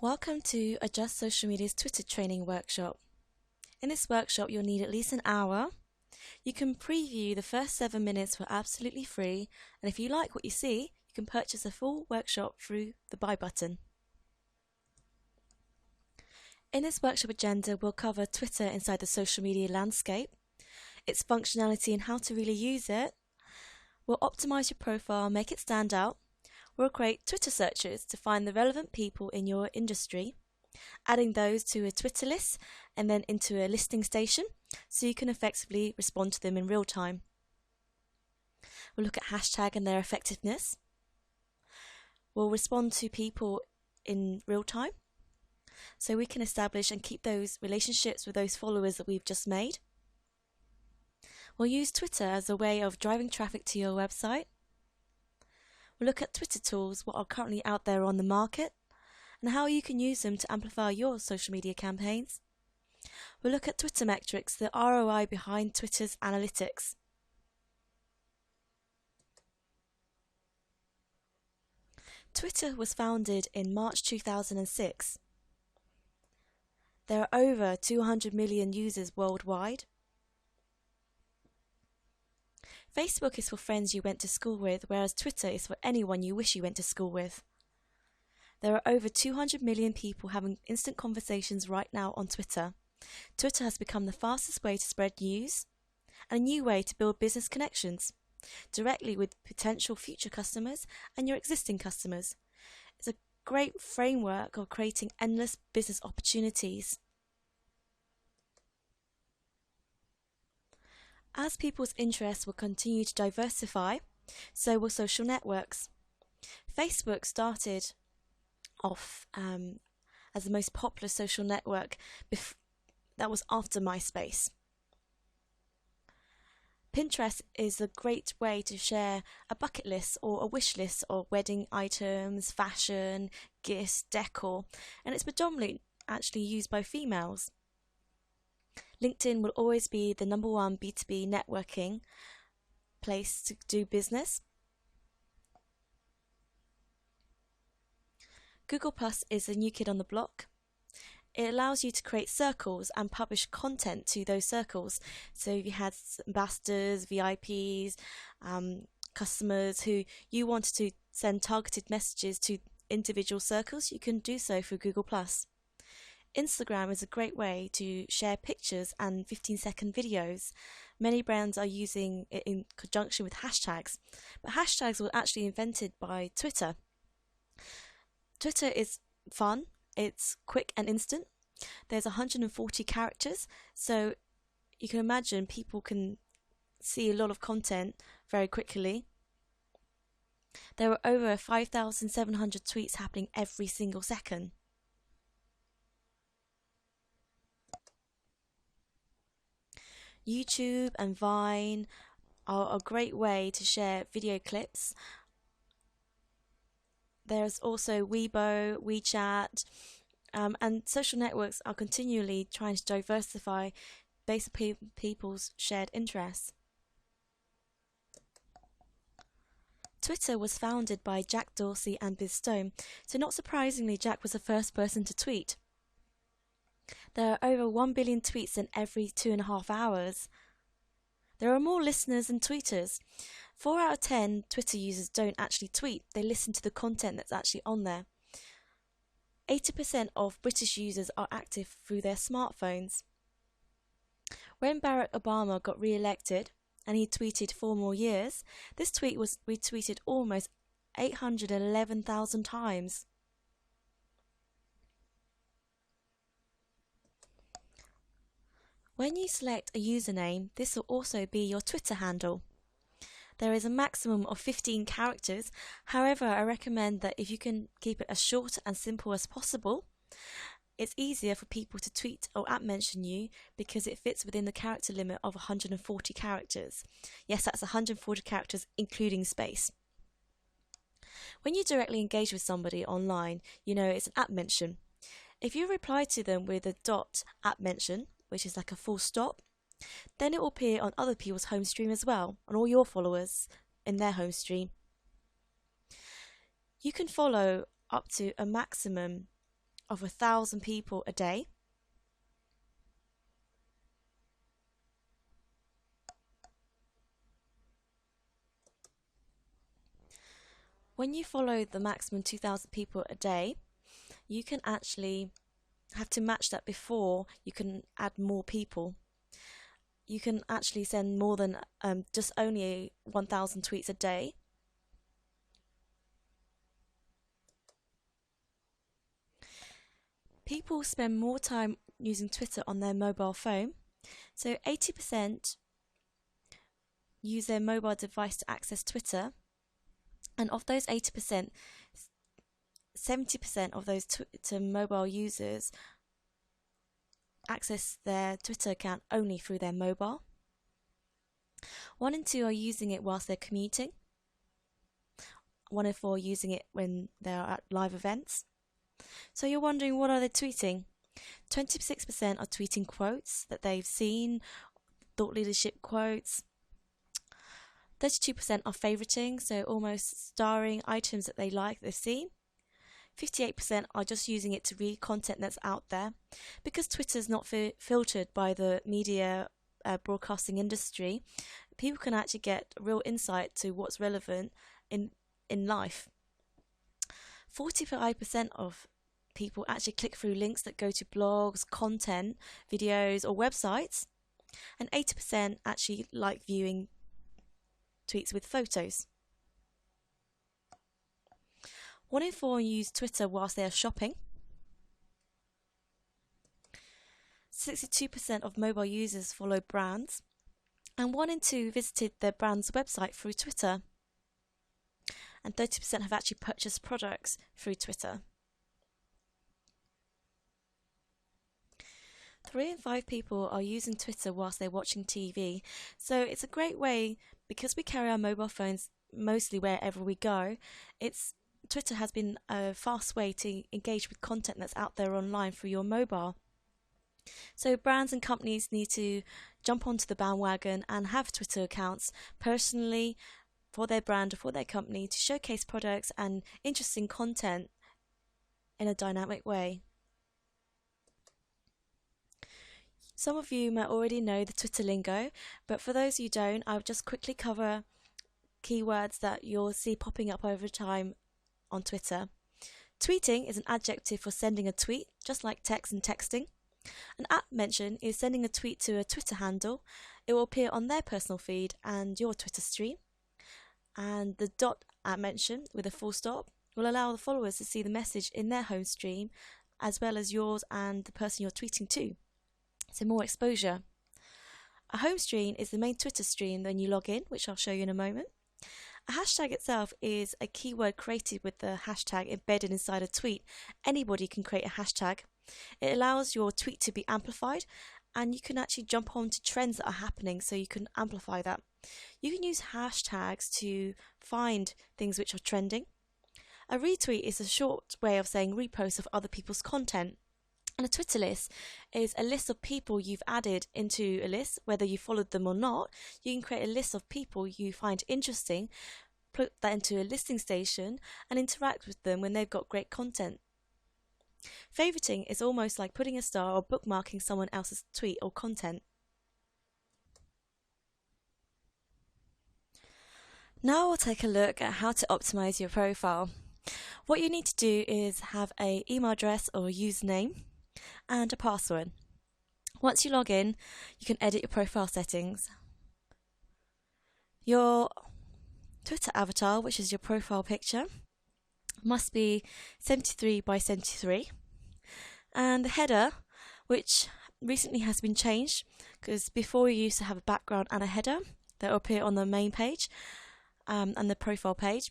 Welcome to Adjust Social Media's Twitter training workshop. In this workshop, you'll need at least an hour. You can preview the first 7 minutes for absolutely free, and if you like what you see, you can purchase a full workshop through the buy button. In this workshop agenda, we'll cover Twitter inside the social media landscape, its functionality and how to really use it. We'll optimize your profile, make it stand out. We'll create Twitter searches to find the relevant people in your industry, adding those to a Twitter list and then into a listing station so you can effectively respond to them in real time. We'll look at hashtag and their effectiveness. We'll respond to people in real time so we can establish and keep those relationships with those followers that we've just made. We'll use Twitter as a way of driving traffic to your website. We'll look at Twitter tools, what are currently out there on the market, and how you can use them to amplify your social media campaigns. We'll look at Twitter metrics, the ROI behind Twitter's analytics. Twitter was founded in March 2006. There are over 200 million users worldwide. Facebook is for friends you went to school with, whereas Twitter is for anyone you wish you went to school with. There are over 200 million people having instant conversations right now on Twitter. Twitter has become the fastest way to spread news and a new way to build business connections directly with potential future customers and your existing customers. It's a great framework of creating endless business opportunities. As people's interests will continue to diversify, so will social networks. Facebook started off as the most popular social network that was after MySpace. Pinterest is a great way to share a bucket list or a wish list of wedding items, fashion, gifts, decor, and it's predominantly actually used by females. LinkedIn will always be the #1 B2B networking place to do business. Google Plus is a new kid on the block. It allows you to create circles and publish content to those circles. So if you had ambassadors, VIPs, customers who you wanted to send targeted messages to individual circles, you can do so through Google Plus. Instagram is a great way to share pictures and 15-second videos. Many brands are using it in conjunction with hashtags, but hashtags were actually invented by Twitter. Twitter is fun, it's quick and instant. There's 140 characters, so you can imagine people can see a lot of content very quickly. There are over 5,700 tweets happening every single second. YouTube and Vine are a great way to share video clips. There's also Weibo, WeChat, and social networks are continually trying to diversify based on people's shared interests. Twitter was founded by Jack Dorsey and Biz Stone, so not surprisingly, Jack was the first person to tweet. There are over 1 billion tweets in every 2.5 hours. There are more listeners than tweeters. 4 out of 10 Twitter users don't actually tweet, they listen to the content that's actually on there. 80% of British users are active through their smartphones. When Barack Obama got re-elected and he tweeted 4 more years, this tweet was retweeted almost 811,000 times. When you select a username, this will also be your Twitter handle. There is a maximum of 15 characters, however I recommend that if you can keep it as short and simple as possible, it's easier for people to tweet or @mention you because it fits within the character limit of 140 characters. Yes, that's 140 characters including space. When you directly engage with somebody online, you know it's an @mention. If you reply to them with a .@mention, which is like a full stop, then it will appear on other people's home stream as well, on all your followers in their home stream. You can follow up to a maximum of 1,000 people a day. When you follow the maximum 2,000 people a day, you can actually have to match that before you can add more people. You can actually send more than just only 1,000 tweets a day. People spend more time using Twitter on their mobile phone. So 80% use their mobile device to access Twitter. And of those 80%, 70% of those Twitter mobile users access their Twitter account only through their mobile. 1 in 2 are using it whilst they're commuting. 1 in 4 are using it when they're at live events. So you're wondering, what are they tweeting? 26% are tweeting quotes that they've seen, thought leadership quotes. 32% are favoriting, so almost starring items that they like, they've seen. 58% are just using it to read content that's out there. Because Twitter's not filtered by the media broadcasting industry, people can actually get real insight to what's relevant in life. 45% of people actually click through links that go to blogs, content, videos or websites. And 80% actually like viewing tweets with photos. 1 in 4 use Twitter whilst they are shopping. 62% of mobile users follow brands. And 1 in 2 visited their brand's website through Twitter. And 30% have actually purchased products through Twitter. 3 in 5 people are using Twitter whilst they're watching TV. So it's a great way, because we carry our mobile phones mostly wherever we go. Twitter has been a fast way to engage with content that's out there online through your mobile. So brands and companies need to jump onto the bandwagon and have Twitter accounts personally for their brand or for their company to showcase products and interesting content in a dynamic way. Some of you might already know the Twitter lingo, but for those who don't, I'll just quickly cover keywords that you'll see popping up over time on Twitter. Tweeting is an adjective for sending a tweet, just like text and texting. An @ mention is sending a tweet to a Twitter handle. It will appear on their personal feed and your Twitter stream. And the @ mention with a full stop will allow the followers to see the message in their home stream, as well as yours and the person you're tweeting to. So more exposure. A home stream is the main Twitter stream when you log in, which I'll show you in a moment. A hashtag itself is a keyword created with the hashtag embedded inside a tweet. Anybody can create a hashtag. It allows your tweet to be amplified, and you can actually jump on to trends that are happening, so you can amplify that. You can use hashtags to find things which are trending. A retweet is a short way of saying repost of other people's content. And a Twitter list is a list of people you've added into a list, whether you followed them or not. You can create a list of people you find interesting, put that into a listing station, and interact with them when they've got great content. Favoriting is almost like putting a star or bookmarking someone else's tweet or content. Now we'll take a look at how to optimize your profile. What you need to do is have an email address or username and a password. Once you log in, you can edit your profile settings. Your Twitter avatar, which is your profile picture, must be 73 by 73. And the header, which recently has been changed, because before you used to have a background and a header that will appear on the main page and the profile page.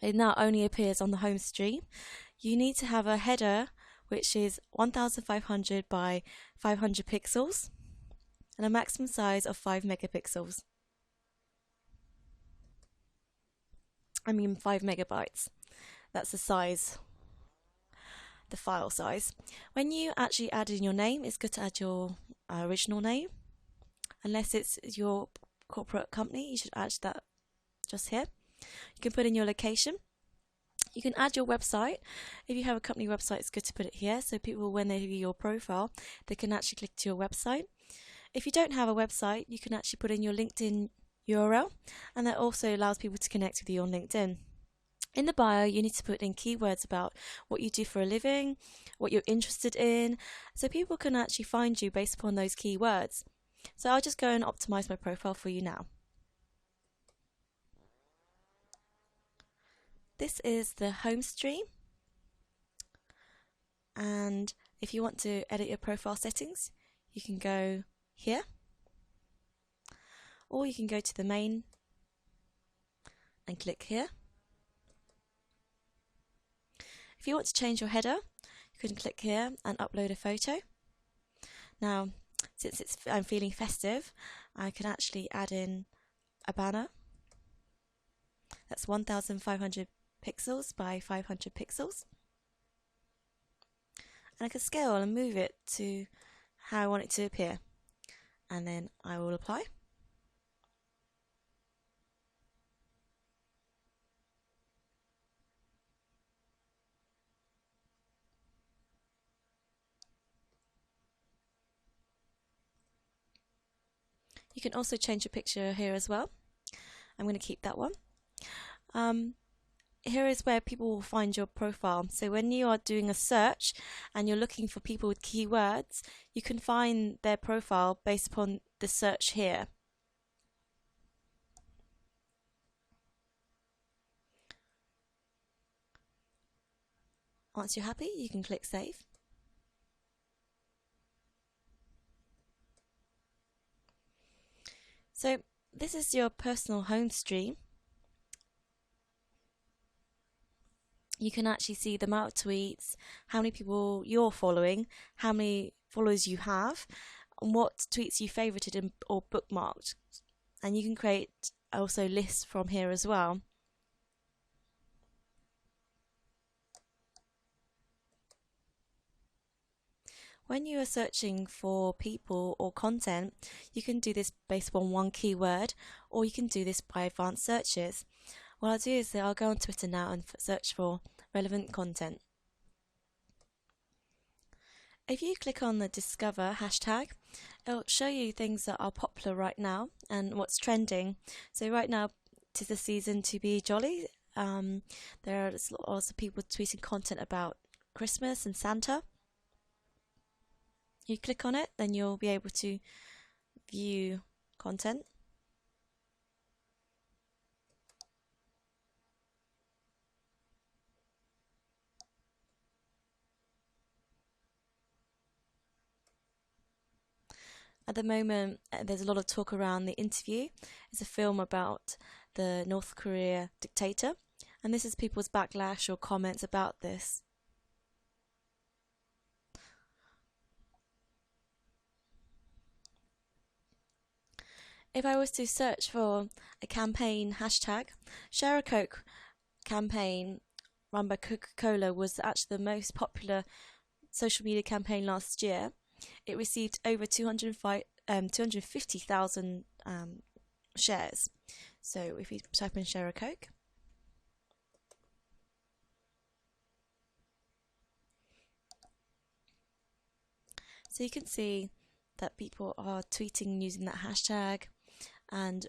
It now only appears on the home stream. You need to have a header which is 1500 by 500 pixels and a maximum size of 5 megapixels. 5 megabytes. That's the size, the file size. When you actually add in your name, it's good to add your original name. Unless it's your corporate company, you should add that just here. You can put in your location. You can add your website. If you have a company website, it's good to put it here so people, when they view your profile, they can actually click to your website. If you don't have a website, you can actually put in your LinkedIn URL, and that also allows people to connect with you on LinkedIn. In the bio, you need to put in keywords about what you do for a living, what you're interested in, so people can actually find you based upon those keywords. So I'll just go and optimize my profile for you now. This is the home screen, and if you want to edit your profile settings, you can go here, or you can go to the main and click here. If you want to change your header, you can click here and upload a photo. Now, since I'm feeling festive, I can actually add in a banner that's 1500 pixels by 500 pixels. And I can scale and move it to how I want it to appear. And then I will apply. You can also change your picture here as well. I'm going to keep that one. Here is where people will find your profile. So when you are doing a search and you're looking for people with keywords, you can find their profile based upon the search here. Once you're happy, you can click Save. So this is your personal home stream. You can actually see the amount of tweets, how many people you're following, how many followers you have, and what tweets you favorited or bookmarked. And you can create also lists from here as well. When you are searching for people or content, you can do this based on one keyword, or you can do this by advanced searches. What I'll do is that I'll go on Twitter now and search for relevant content. If you click on the Discover hashtag, it'll show you things that are popular right now and what's trending. So right now, 'tis the season to be jolly. There are lots of people tweeting content about Christmas and Santa. You click on it, then you'll be able to view content. At the moment, there's a lot of talk around The Interview. It's a film about the North Korea dictator, and this is people's backlash or comments about this. If I was to search for a campaign hashtag, Share a Coke campaign run by Coca-Cola was actually the most popular social media campaign last year. It received over 250,000 shares. So if you type in Share a Coke, so you can see that people are tweeting using that hashtag, and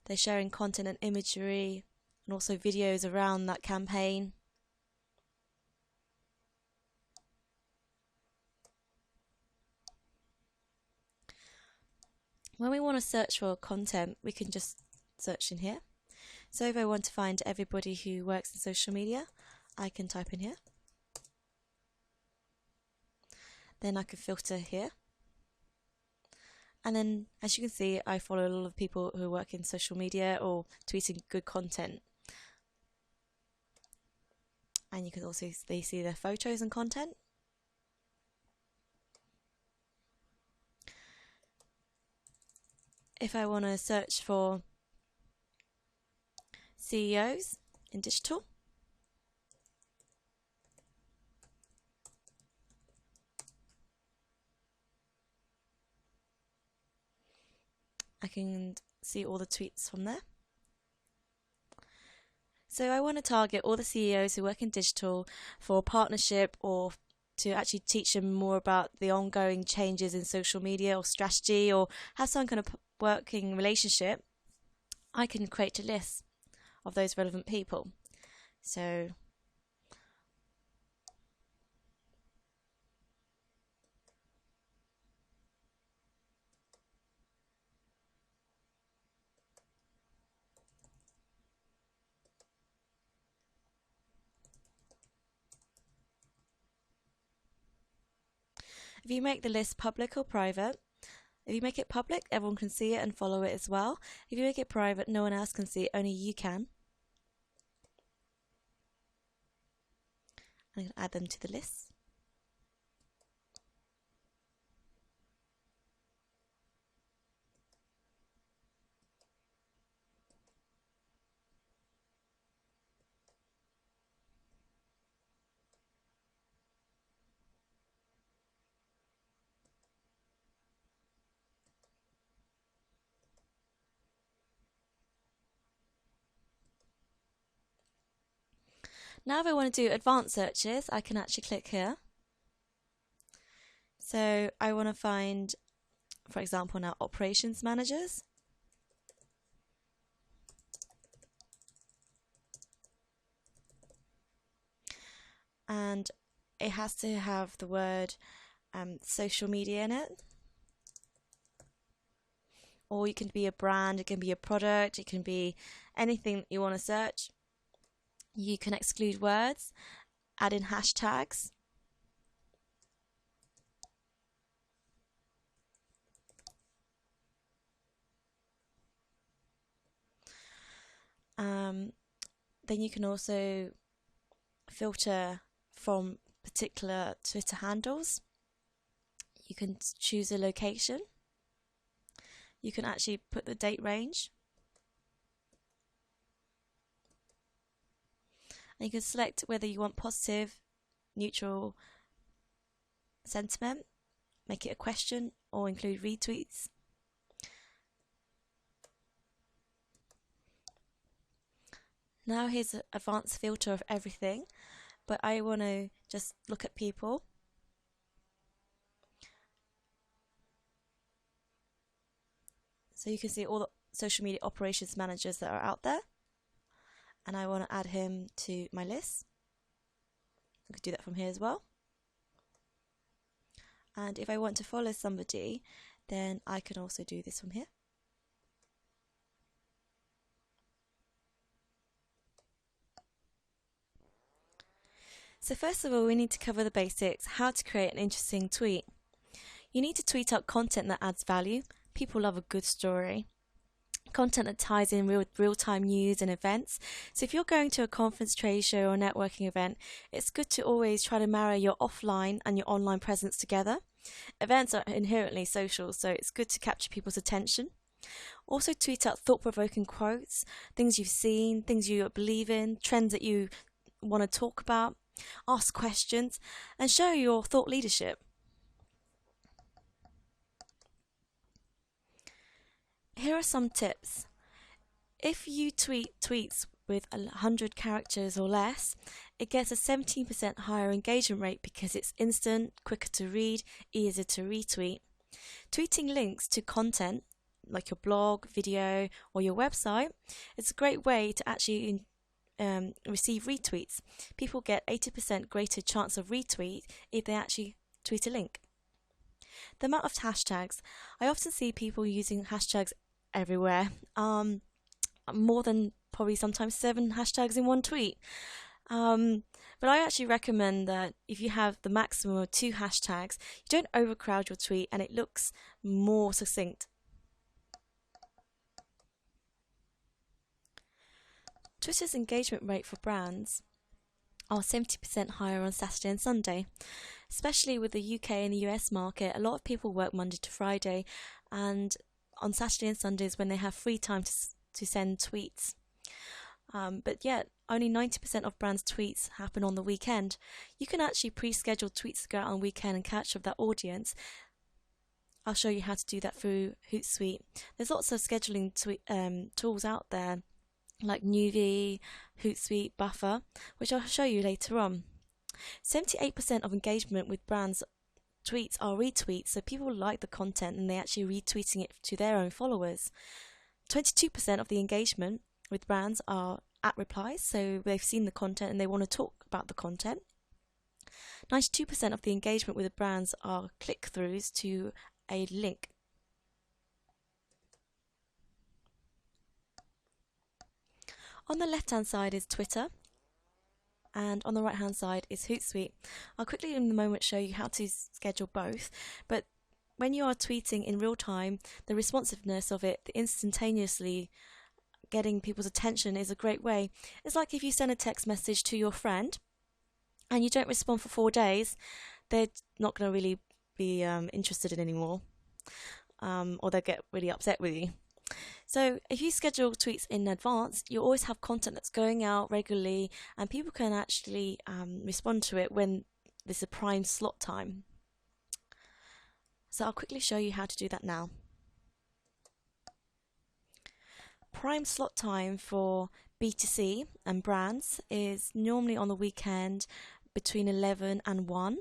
they're sharing content and imagery and also videos around that campaign. When we want to search for content, we can just search in here. So if I want to find everybody who works in social media, I can type in here. Then I can filter here. And then, as you can see, I follow a lot of people who work in social media or tweeting good content. And you can also see their photos and content. If I want to search for CEOs in digital, I can see all the tweets from there. So I want to target all the CEOs who work in digital for a partnership, or to actually teach them more about the ongoing changes in social media or strategy, or have some kind of working relationship. I can create a list of those relevant people. So if you make the list public or private, if you make it public, everyone can see it and follow it as well. If you make it private, no one else can see it, only you can. I'm going to add them to the list. Now if I want to do advanced searches, I can actually click here. So I want to find, for example, now operations managers. And it has to have the word social media in it. Or you can be a brand, it can be a product, it can be anything that you want to search. You can exclude words, add in hashtags. Then you can also filter from particular Twitter handles. You can choose a location. You can actually put the date range. And you can select whether you want positive, neutral sentiment, make it a question, or include retweets. Now here's an advanced filter of everything, but I want to just look at people. So you can see all the social media operations managers that are out there. And I want to add him to my list. I could do that from here as well. And if I want to follow somebody, then I can also do this from here. So first of all, we need to cover the basics, how to create an interesting tweet. You need to tweet out content that adds value. People love a good story. Content that ties in real-time news and events. So if you're going to a conference, trade show or networking event, it's good to always try to marry your offline and your online presence together. Events are inherently social, so it's good to capture people's attention. Also tweet out thought-provoking quotes, things you've seen, things you believe in, trends that you want to talk about. Ask questions and show your thought leadership. Here are some tips. If you tweet tweets with 100 characters or less, it gets a 17% higher engagement rate because it's instant, quicker to read, easier to retweet. Tweeting links to content like your blog, video or your website, it's a great way to actually receive retweets. People get 80% greater chance of retweet if they actually tweet a link. The amount of hashtags. I often see people using hashtags everywhere. More than probably sometimes 7 hashtags in one tweet. But I actually recommend that if you have the maximum of 2 hashtags, you don't overcrowd your tweet and it looks more succinct. Twitter's engagement rate for brands are 70% higher on Saturday and Sunday. Especially with the UK and the US market, a lot of people work Monday to Friday, and on Saturday and Sundays when they have free time to send tweets. But yet, only 90% of brands' tweets happen on the weekend. You can actually pre-schedule tweets to go out on the weekend and catch up that audience. I'll show you how to do that through Hootsuite. There's lots of scheduling tools out there like Nuvi, Hootsuite, Buffer, which I'll show you later on. 78% of engagement with brands tweets are retweets, so people like the content and they're actually retweeting it to their own followers. 22% of the engagement with brands are at replies, so they've seen the content and they want to talk about the content. 92% of the engagement with the brands are click-throughs to a link. On the left-hand side is Twitter, and on the right-hand side is Hootsuite. I'll quickly in a moment show you how to schedule both, but when you are tweeting in real time, the responsiveness of it, the instantaneously getting people's attention is a great way. It's like if you send a text message to your friend and you don't respond for 4 days, they're not going to really be interested in anymore, or they'll get really upset with you. So if you schedule tweets in advance, you always have content that's going out regularly and people can actually respond to it when there's a prime slot time. So I'll quickly show you how to do that now. Prime slot time for B2C and brands is normally on the weekend between 11 and 1.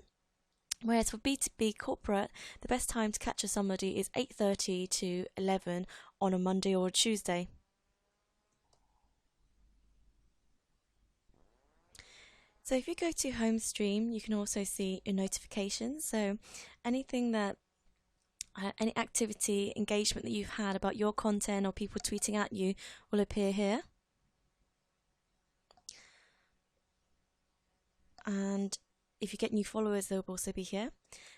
Whereas for B2B corporate, the best time to capture somebody is 8:30 to 11 on a Monday or a Tuesday. So if you go to home stream, you can also see your notifications. So anything that, any activity, engagement that you've had about your content or people tweeting at you will appear here. And if you get new followers, they'll also be here.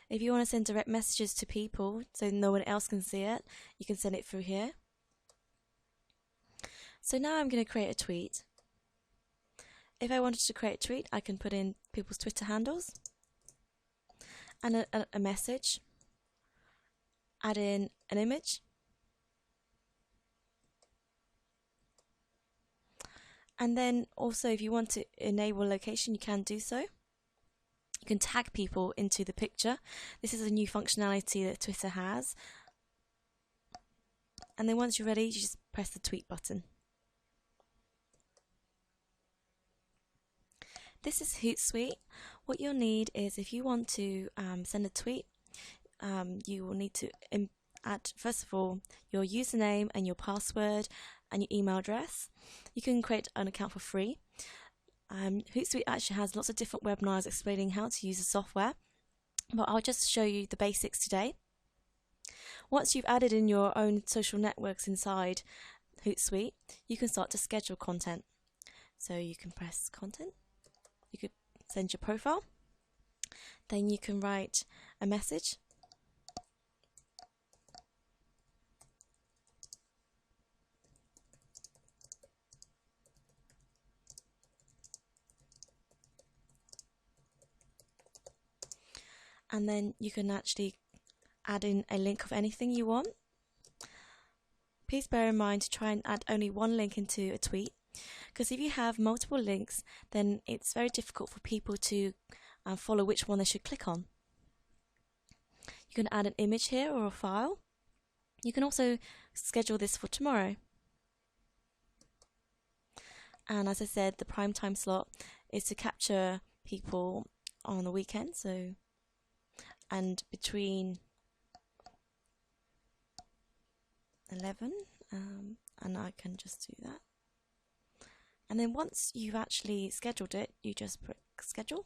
If you want to send direct messages to people so no one else can see it, you can send it through here. So now I'm going to create a tweet. If I wanted to create a tweet, I can put in people's Twitter handles and a message, add in an image, and then also if you want to enable location, you can do so. You can tag people into the picture. This is a new functionality that Twitter has. And then once you're ready, you just press the tweet button. This is Hootsuite. What you'll need is, if you want to send a tweet, you will need to add, first of all, your username and your password and your email address. You can create an account for free. Hootsuite actually has lots of different webinars explaining how to use the software, but I'll just show you the basics today. Once you've added in your own social networks inside Hootsuite, you can start to schedule content. So you can press content, you could send your profile, then you can write a message, and then you can actually add in a link of anything you want. Please bear in mind to try and add only one link into a tweet, because if you have multiple links, then it's very difficult for people to follow which one they should click on. You can add an image here or a file. You can also schedule this for tomorrow. And as I said, the prime time slot is to capture people on the weekend, and between 11, and I can just do that. And then once you've actually scheduled it, you just click schedule.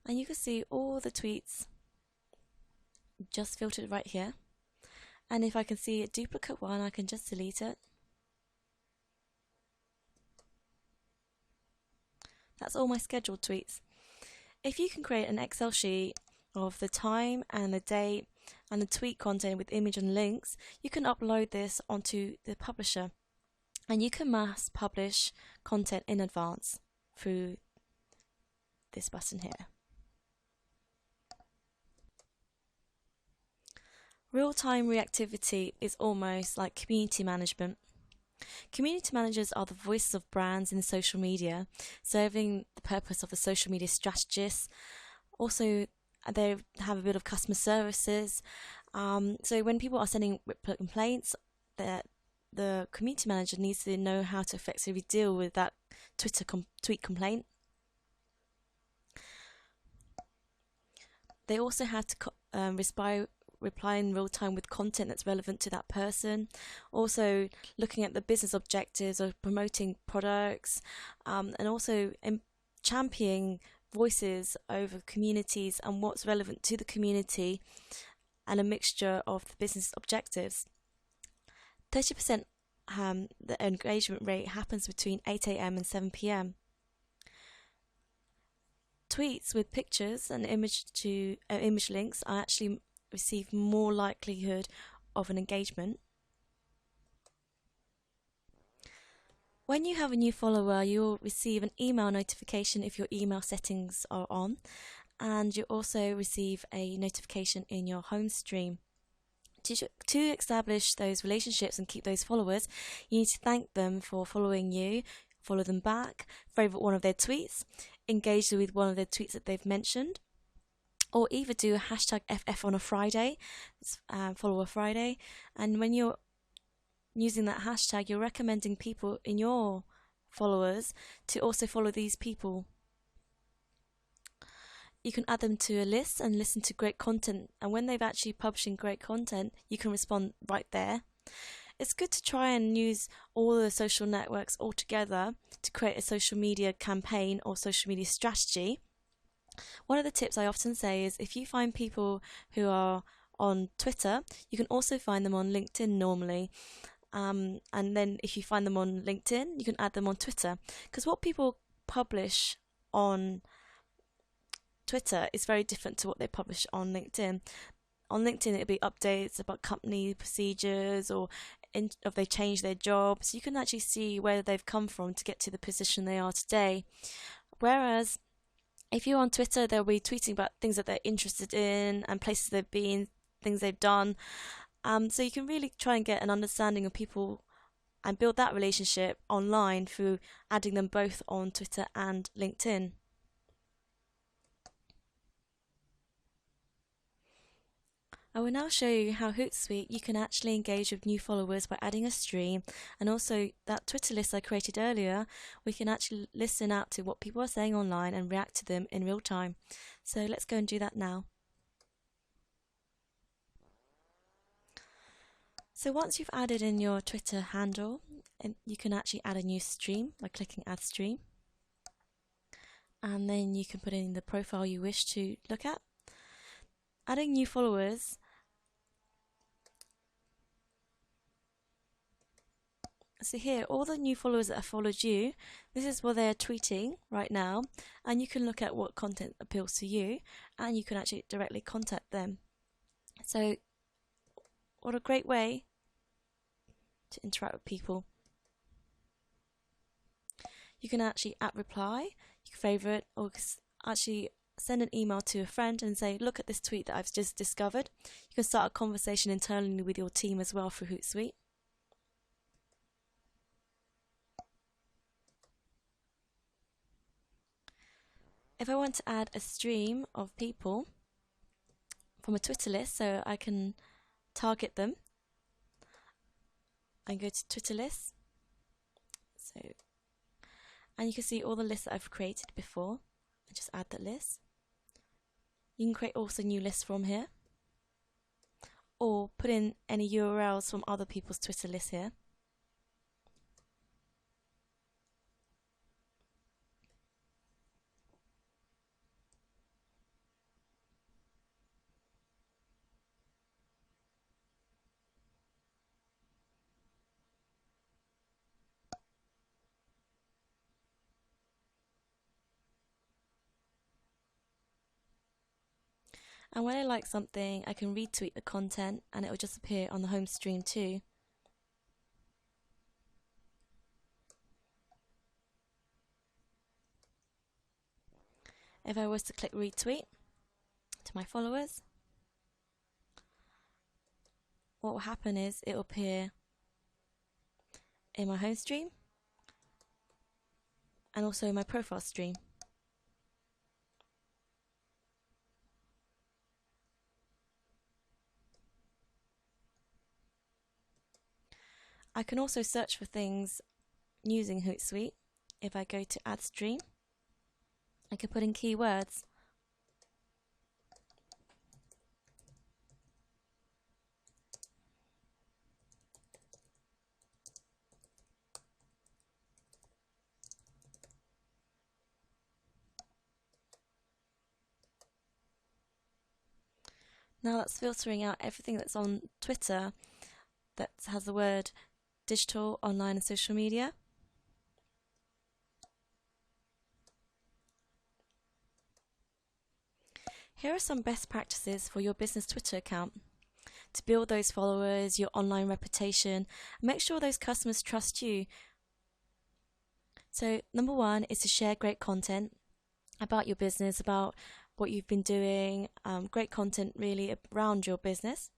And you can see all the tweets just filtered right here. And if I can see a duplicate one, I can just delete it. That's all my scheduled tweets. If you can create an Excel sheet of the time and the date and the tweet content with image and links, you can upload this onto the publisher, and you can mass publish content in advance through this button here. Real-time reactivity is almost like community management. Community managers are the voices of brands in social media, serving the purpose of the social media strategists Also, they have a bit of customer services. So when people are sending complaints, the community manager needs to know how to effectively deal with that tweet complaint. They also have to reply in real time with content that's relevant to that person. Also, looking at the business objectives of promoting products, and also championing voices over communities and what's relevant to the community, and a mixture of the business objectives. 30% the engagement rate happens between 8 a.m. and 7 p.m. Tweets with pictures and image links are actually receive more likelihood of an engagement. When you have a new follower, you'll receive an email notification if your email settings are on, and you also receive a notification in your home stream. To establish those relationships and keep those followers, you need to thank them for following you, follow them back, favorite one of their tweets, engage with one of their tweets that they've mentioned, or either do a hashtag FF on a Friday, follower Friday, and when you're using that hashtag, you're recommending people in your followers to also follow these people. You can add them to a list and listen to great content, and when they've actually publishing great content, you can respond right there. It's good to try and use all the social networks all together to create a social media campaign or social media strategy. One of the tips I often say is if you find people who are on Twitter, you can also find them on LinkedIn normally. And then if you find them on LinkedIn, you can add them on Twitter. Because what people publish on Twitter is very different to what they publish on LinkedIn. On LinkedIn, it'll be updates about company procedures or if they change their jobs. You can actually see where they've come from to get to the position they are today. Whereas if you're on Twitter, they'll be tweeting about things that they're interested in and places they've been, things they've done. So you can really try and get an understanding of people and build that relationship online through adding them both on Twitter and LinkedIn. I will now show you how Hootsuite you can actually engage with new followers by adding a stream, and also that Twitter list I created earlier, we can actually listen out to what people are saying online and react to them in real time. So let's go and do that now. So once you've added in your Twitter handle, you can actually add a new stream by clicking Add Stream. And then you can put in the profile you wish to look at. Adding new followers. So here, all the new followers that have followed you, this is what they're tweeting right now, and you can look at what content appeals to you, and you can actually directly contact them. So, what a great way to interact with people. You can actually reply, you can favourite, or actually send an email to a friend and say, look at this tweet that I've just discovered. You can start a conversation internally with your team as well through Hootsuite. If I want to add a stream of people from a Twitter list so I can target them, I go to Twitter lists. And you can see all the lists that I've created before. I just add that list. You can create also new lists from here, or put in any URLs from other people's Twitter lists here. And when I like something, I can retweet the content and it will just appear on the home stream too. If I was to click retweet to my followers, what will happen is it will appear in my home stream and also in my profile stream. I can also search for things using Hootsuite. If I go to AdStream, I can put in keywords. Now that's filtering out everything that's on Twitter that has the word digital, online and social media. Here are some best practices for your business Twitter account to build those followers, your online reputation, and make sure those customers trust you. So number one is to share great content about your business, about what you've been doing, great content really around your business.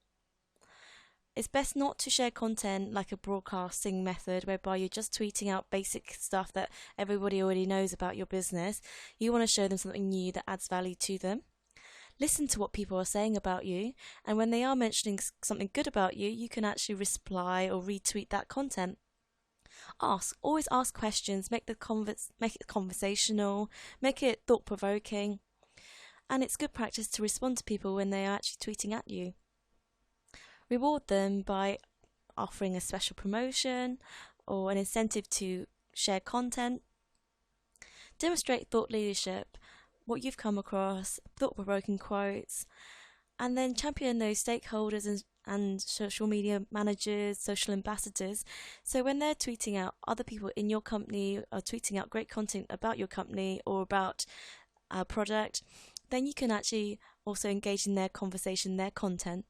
It's best not to share content like a broadcasting method whereby you're just tweeting out basic stuff that everybody already knows about your business. You want to show them something new that adds value to them. Listen to what people are saying about you, and when they are mentioning something good about you, you can actually reply or retweet that content. Always ask questions, make it conversational, make it thought-provoking, and it's good practice to respond to people when they are actually tweeting at you. Reward them by offering a special promotion or an incentive to share content. Demonstrate thought leadership, what you've come across, thought-provoking quotes, and then champion those stakeholders and social media managers, social ambassadors. So when they're tweeting out, other people in your company are tweeting out great content about your company or about a product, then you can actually also engage in their conversation, their content.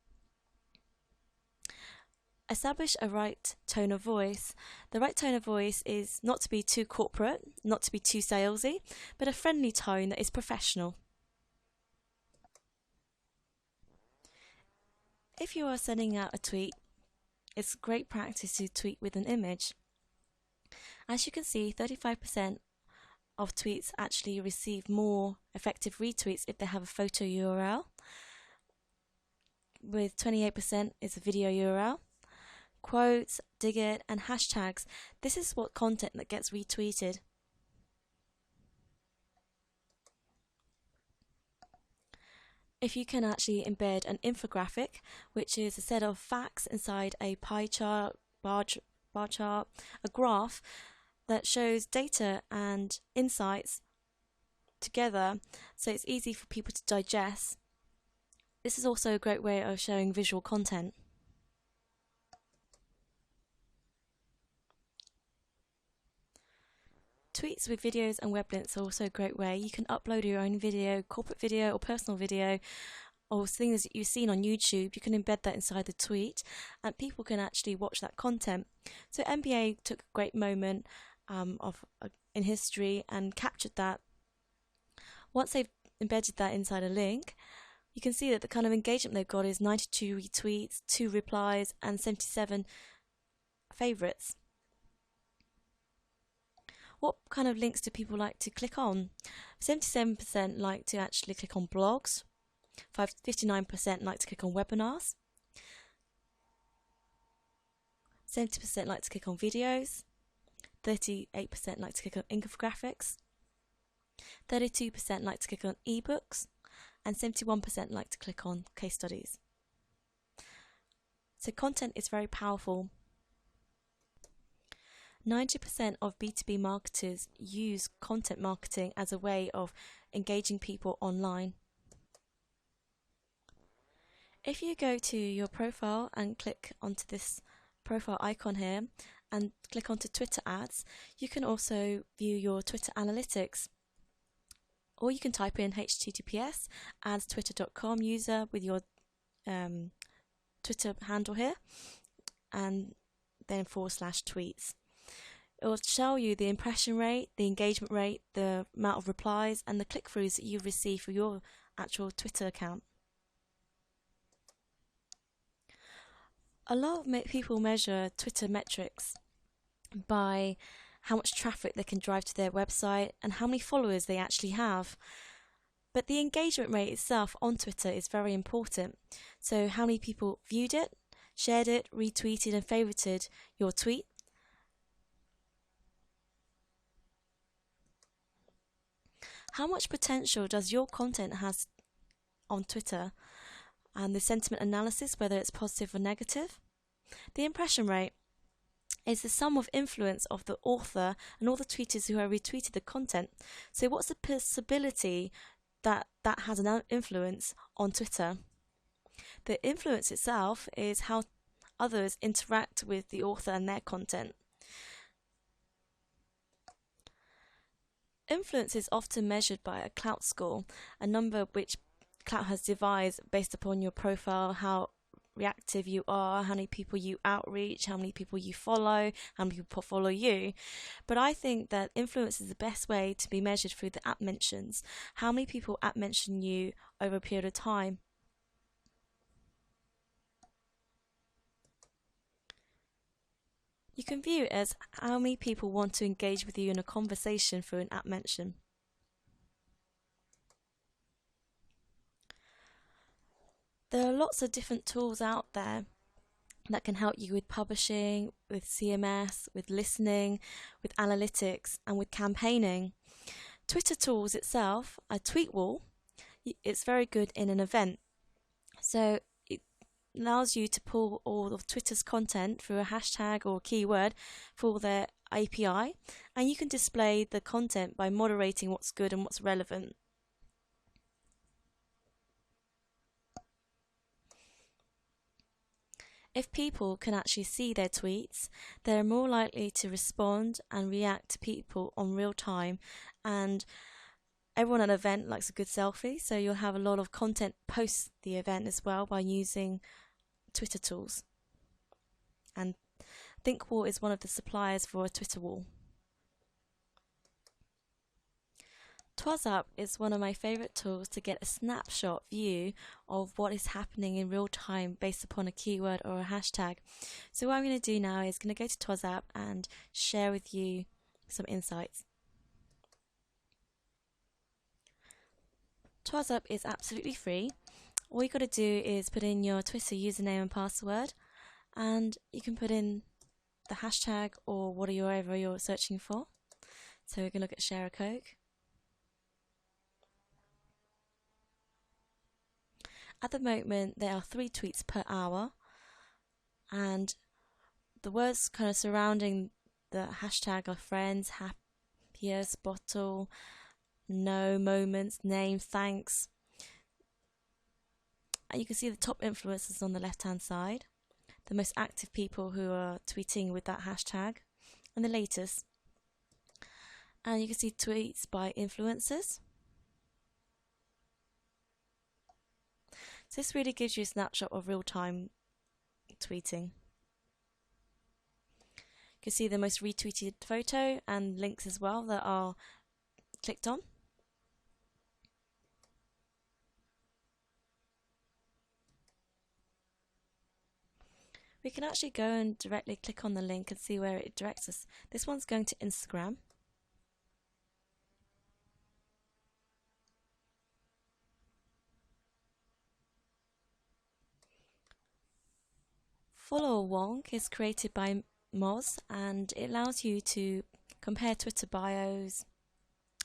Establish a right tone of voice. The right tone of voice is not to be too corporate, not to be too salesy, but a friendly tone that is professional. If you are sending out a tweet, it's great practice to tweet with an image. As you can see, 35% of tweets actually receive more effective retweets if they have a photo URL, with 28% is a video URL. Quotes, Digit, and hashtags. This is what content that gets retweeted. If you can actually embed an infographic, which is a set of facts inside a pie chart, bar chart, a graph that shows data and insights together, so it's easy for people to digest. This is also a great way of showing visual content. Tweets with videos and web links are also a great way. You can upload your own video, corporate video or personal video, or things that you've seen on YouTube. You can embed that inside the tweet and people can actually watch that content. So NBA took a great moment in history and captured that. Once they've embedded that inside a link, you can see that the kind of engagement they've got is 92 retweets, 2 replies and 77 favourites. What kind of links do people like to click on? 77% like to actually click on blogs, 59% like to click on webinars, 70% like to click on videos, 38% like to click on infographics, 32% like to click on ebooks, and 71% like to click on case studies. So content is very powerful. 90% of B2B marketers use content marketing as a way of engaging people online. If you go to your profile and click onto this profile icon here and click onto Twitter ads, you can also view your Twitter analytics. Or you can type in https adstwitter.com user with your Twitter handle here and then /tweets. It will show you the impression rate, the engagement rate, the amount of replies and the click-throughs that you receive for your actual Twitter account. A lot of people measure Twitter metrics by how much traffic they can drive to their website and how many followers they actually have. But the engagement rate itself on Twitter is very important. So how many people viewed it, shared it, retweeted and favorited your tweet. How much potential does your content has on Twitter? And the sentiment analysis, whether it's positive or negative. The impression rate is the sum of influence of the author and all the tweeters who have retweeted the content. So what's the possibility that that has an influence on Twitter? The influence itself is how others interact with the author and their content. Influence is often measured by a Klout score, a number which Klout has devised based upon your profile, how reactive you are, how many people you outreach, how many people you follow, how many people follow you. But I think that influence is the best way to be measured through the @ mentions. How many people @ mention you over a period of time? You can view it as how many people want to engage with you in a conversation through an @ mention. There are lots of different tools out there that can help you with publishing, with CMS, with listening, with analytics, and with campaigning. Twitter tools itself, a tweet wall, it's very good in an event. So it allows you to pull all of Twitter's content through a hashtag or a keyword for their API, and you can display the content by moderating what's good and what's relevant. If people can actually see their tweets, they're more likely to respond and react to people on real time. And everyone at an event likes a good selfie, so you'll have a lot of content post the event as well by using Twitter tools. And ThinkWall is one of the suppliers for a Twitter wall. TwazUp is one of my favourite tools to get a snapshot view of what is happening in real time based upon a keyword or a hashtag. So what I'm going to do now is going to go to TwazUp and share with you some insights. TwazUp is absolutely free. All you got to do is put in your Twitter username and password, and you can put in the hashtag or whatever you're searching for. So we're going to look at Share a Coke. At the moment, there are 3 tweets per hour, and the words kind of surrounding the hashtag are friends, happiest, bottle, no, moments, name, thanks. And you can see the top influencers on the left-hand side, the most active people who are tweeting with that hashtag, and the latest. And you can see tweets by influencers. So this really gives you a snapshot of real-time tweeting. You can see the most retweeted photo and links as well that are clicked on. We can actually go and directly click on the link and see where it directs us. This one's going to Instagram. Follow Wonk is created by Moz, and it allows you to compare Twitter bios,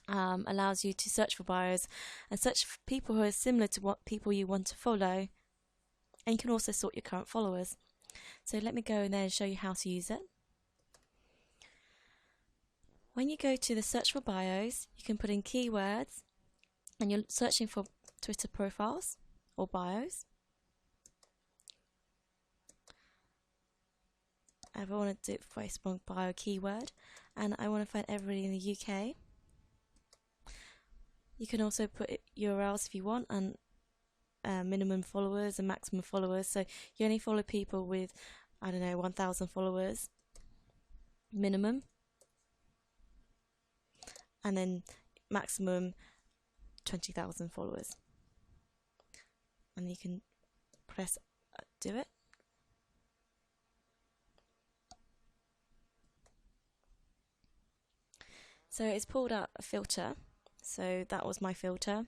allows you to search for bios and search for people who are similar to what people you want to follow, and you can also sort your current followers. So let me go in there and show you how to use it. When you go to the search for bios, you can put in keywords, and you're searching for Twitter profiles or bios. I want to do Facebook bio keyword, and I want to find everybody in the UK. You can also put URLs if you want, and minimum followers and maximum followers. So you only follow people with, I don't know, 1,000 followers minimum, and then maximum 20,000 followers. And you can press do it. So it's pulled up a filter. So that was my filter.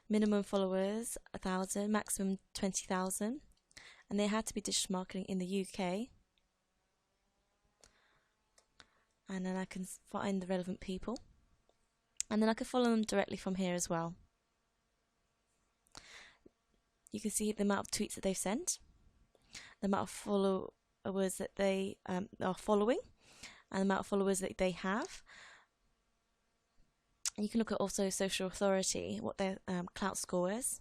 Minimum followers 1,000, maximum 20,000. and they had to be digital marketing in the UK. And then I can find the relevant people, and then I can follow them directly from here as well. You can see the amount of tweets that they've sent, the amount of followers that they are following, and the amount of followers that they have. And you can look at also social authority, what their clout score is.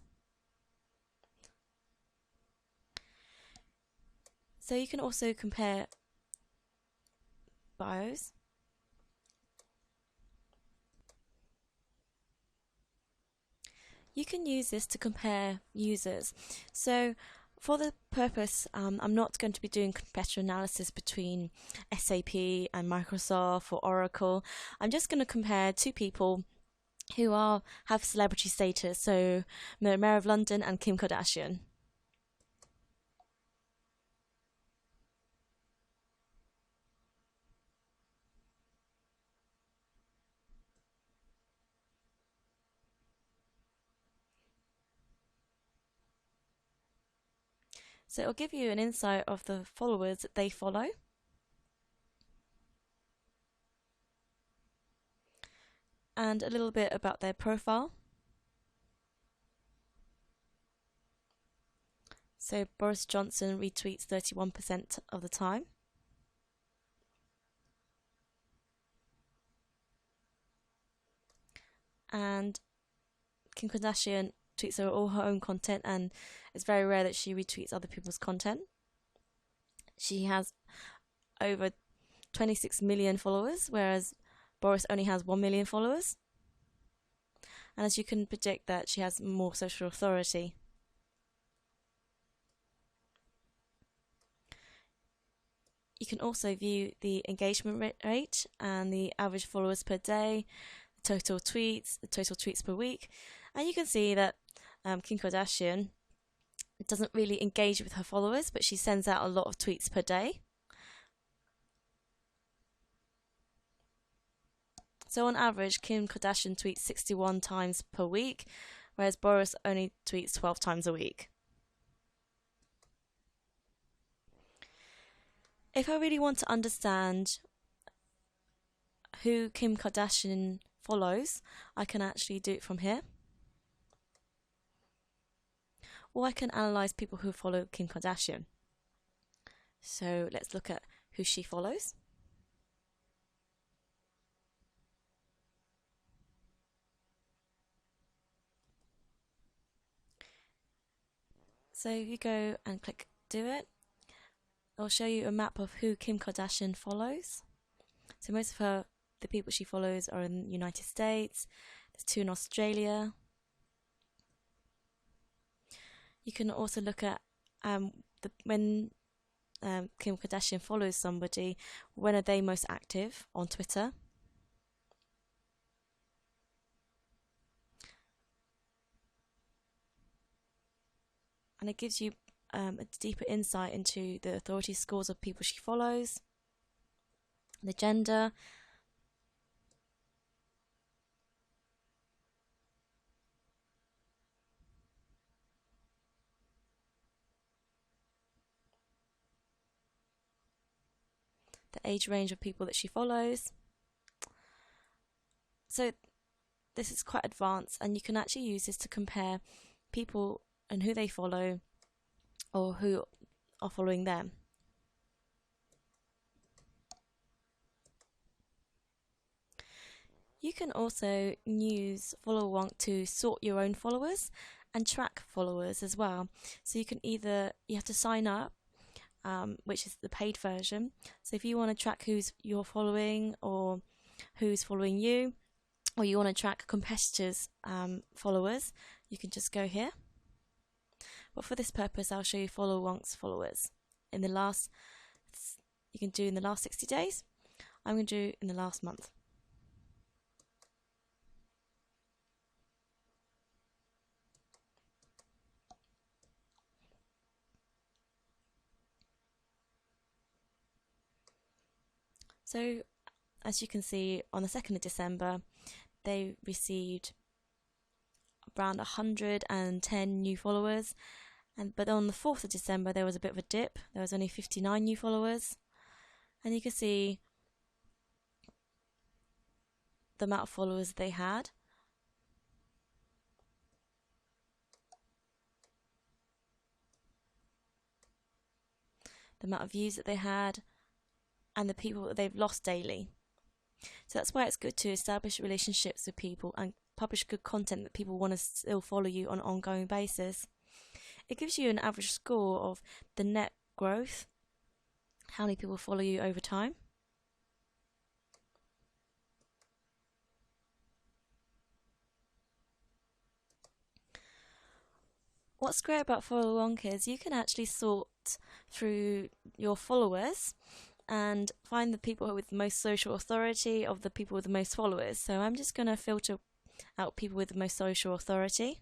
So you can also compare bios. You can use this to compare users. So for the purpose, I'm not going to be doing competitor analysis between SAP and Microsoft or Oracle. I'm just going to compare two people who have celebrity status, so Mayor of London and Kim Kardashian. So it'll give you an insight of the followers that they follow. And a little bit about their profile. So Boris Johnson retweets 31% of the time. And Kim Kardashian tweets all her own content, and it's very rare that she retweets other people's content. She has over 26 million followers, whereas Boris only has 1 million followers. And as you can predict, that she has more social authority. You can also view the engagement rate and the average followers per day, the total tweets per week, and you can see that Kim Kardashian doesn't really engage with her followers, but she sends out a lot of tweets per day. So on average, Kim Kardashian tweets 61 times per week, whereas Boris only tweets 12 times a week. If I really want to understand who Kim Kardashian follows, I can actually do it from here. Or I can analyse people who follow Kim Kardashian. So let's look at who she follows. So you go and click do it. It'll show you a map of who Kim Kardashian follows. So most of the people she follows are in the United States. There's 2 in Australia. You can also look at when Kim Kardashian follows somebody, when are they most active on Twitter. And it gives you a deeper insight into the authority scores of people she follows, the gender, the age range of people that she follows. So this is quite advanced, and you can actually use this to compare people and who they follow or who are following them. You can also use FollowWonk to sort your own followers and track followers as well. So you have to sign up, which is the paid version. So if you want to track who's you're following or who's following you, or you want to track competitors' followers, you can just go here. But for this purpose, I'll show you FollowWonk's followers. You can do in the last 60 days. I'm going to do in the last month. So, as you can see, on the 2nd of December, they received around 110 new followers, But on the 4th of December, there was a bit of a dip. There was only 59 new followers. And you can see the amount of followers they had. The amount of views that they had, and the people that they've lost daily. So that's why it's good to establish relationships with people and publish good content that people want to still follow you on an ongoing basis. It gives you an average score of the net growth, how many people follow you over time. What's great about Follow Wonk is you can actually sort through your followers and find the people with the most social authority of the people with the most followers. So I'm just going to filter out people with the most social authority.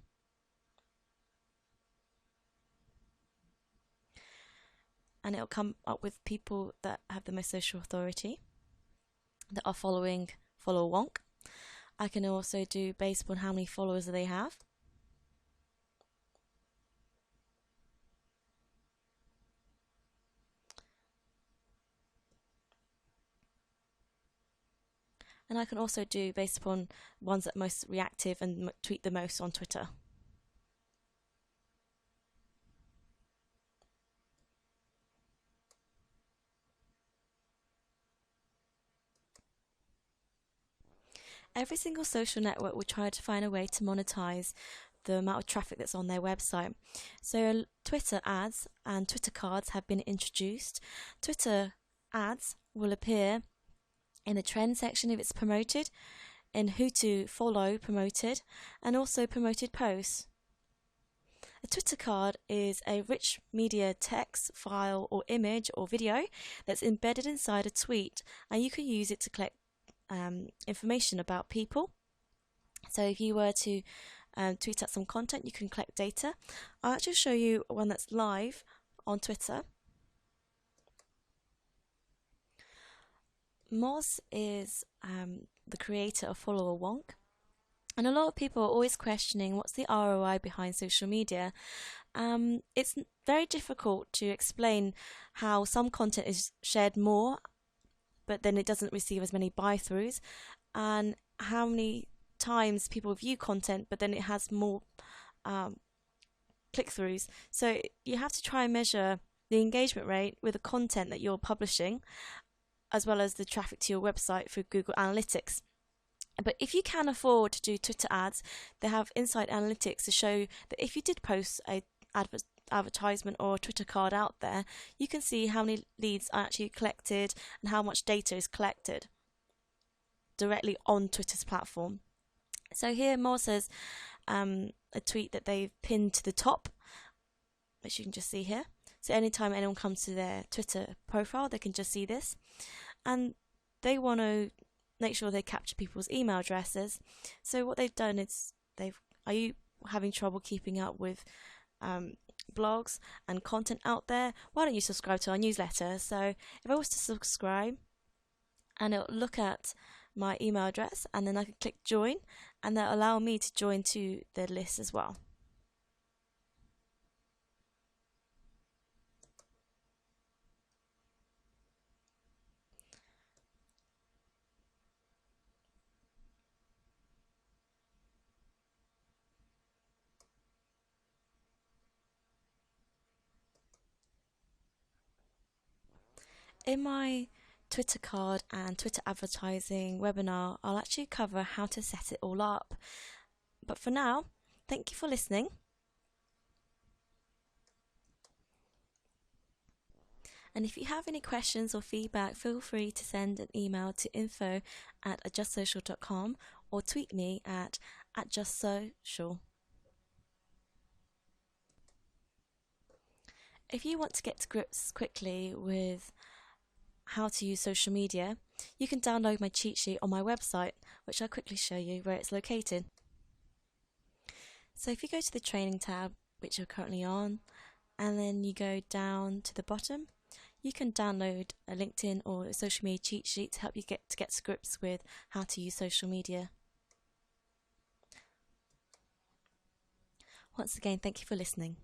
And it'll come up with people that have the most social authority that are following Follow Wonk. I can also do based upon how many followers they have. And I can also do based upon ones that are most reactive and tweet the most on Twitter. Every single social network will try to find a way to monetize the amount of traffic that's on their website. So Twitter ads and Twitter cards have been introduced. Twitter ads will appear in the trend section if it's promoted, in who to follow promoted, and also promoted posts. A Twitter card is a rich media text, file or image or video that's embedded inside a tweet, and you can use it to collect information about people. So if you were to tweet out some content, you can collect data. I'll actually show you one that's live on Twitter. Moz is the creator of Follow Wonk, and a lot of people are always questioning what's the ROI behind social media. It's very difficult to explain how some content is shared more, but then it doesn't receive as many buy-throughs, and how many times people view content, but then it has more click-throughs. So you have to try and measure the engagement rate with the content that you're publishing, as well as the traffic to your website through Google Analytics. But if you can afford to do Twitter ads, they have Insight Analytics to show that if you did post a advertisement or a Twitter card out there, you can see how many leads are actually collected and how much data is collected directly on Twitter's platform. So here Moz says a tweet that they've pinned to the top, which you can just see here. So anytime anyone comes to their Twitter profile, they can just see this. And they want to make sure they capture people's email addresses. So what they've done is are you having trouble keeping up with blogs and content out there? Why don't you subscribe to our newsletter? So if I was to subscribe, and it'll look at my email address, and then I can click join, and that'll allow me to join to the list as well. In my Twitter card and Twitter advertising webinar, I'll actually cover how to set it all up. But for now, thank you for listening. And if you have any questions or feedback, feel free to send an email to info@adjustsocial.com or tweet me at @justsocial. If you want to get to grips quickly with how to use social media, you can download my cheat sheet on my website, which I'll quickly show you where it's located. So if you go to the training tab, which you're currently on, and then you go down to the bottom, you can download a LinkedIn or a social media cheat sheet to help you get to grips with how to use social media. Once again, thank you for listening.